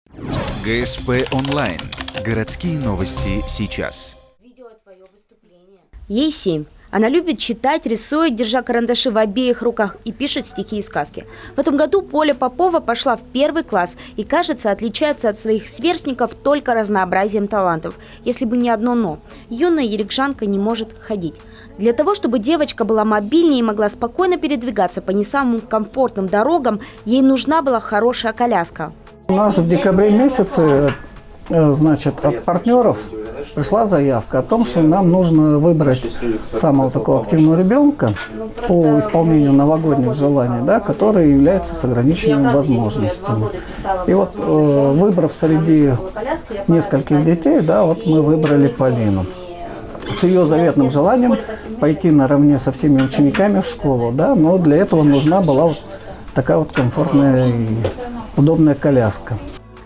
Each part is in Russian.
ГСП онлайн. Городские новости сейчас. Ей 7. Она любит читать, рисует, держа карандаши в обеих руках, и пишет стихи и сказки. В этом году Поля Попова пошла в 1 класс и, кажется, отличается от своих сверстников только разнообразием талантов. Если бы не одно «но». Юная ерикшанка не может ходить. Для того, чтобы девочка была мобильнее и могла спокойно передвигаться по не самым комфортным дорогам, ей нужна была хорошая коляска. У нас в декабре месяце, от партнеров пришла заявка о том, что нам нужно выбрать самого такого активного ребенка по исполнению новогодних желаний, да, который является с ограниченными возможностями. И вот, выбрав среди нескольких детей, да, вот мы выбрали Полину. С ее заветным желанием пойти наравне со всеми учениками в школу, да, но для этого нужна была вот такая вот комфортная и удобная коляска.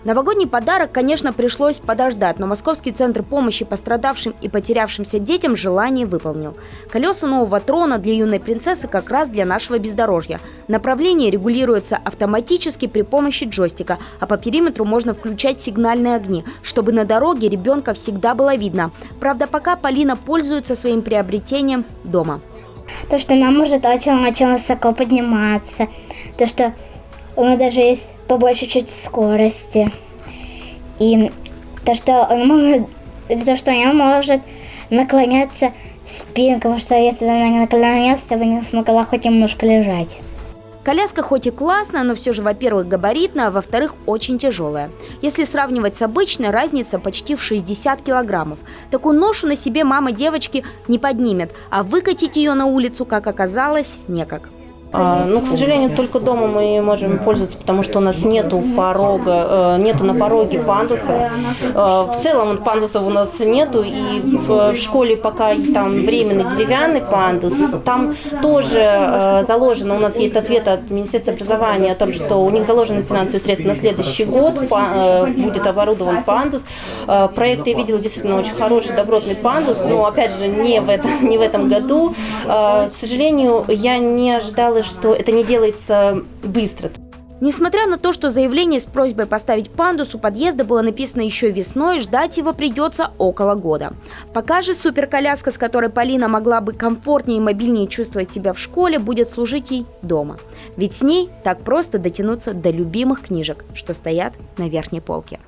Новогодний подарок, конечно, пришлось подождать, но Московский центр помощи пострадавшим и потерявшимся детям желание выполнил. Колеса нового трона для юной принцессы как раз для нашего бездорожья. Направление регулируется автоматически при помощи джойстика, а по периметру можно включать сигнальные огни, чтобы на дороге ребенка всегда было видно. Правда, пока Полина пользуется своим приобретением дома. То, что она может очень высоко подниматься, то, что у нас даже есть побольше чуть скорости. И то, что она может наклоняться спинкой, потому что если она не наклоняется, то бы не смогла хоть немножко лежать. Коляска хоть и классная, но все же, во-первых, габаритная, а во-вторых, очень тяжелая. Если сравнивать с обычной, разница почти в 60 килограммов. Такую ношу на себе мама девочки не поднимет, а выкатить ее на улицу, как оказалось, некак. Но, к сожалению, только дома мы можем пользоваться, потому что у нас нету на пороге пандуса. В целом пандусов у нас нету, и в школе пока там временный деревянный пандус. Там тоже заложено, у нас есть ответ от Министерства образования о том, что у них заложены финансовые средства на следующий год, будет оборудован пандус. Проект я видела действительно очень хороший, добротный пандус, но опять же не в этом году. К сожалению, я не ожидала, что это не делается быстро. Несмотря на то, что заявление с просьбой поставить пандус у подъезда было написано еще весной, ждать его придется около года. Пока же суперколяска, с которой Полина могла бы комфортнее и мобильнее чувствовать себя в школе, будет служить ей дома. Ведь с ней так просто дотянуться до любимых книжек, что стоят на верхней полке.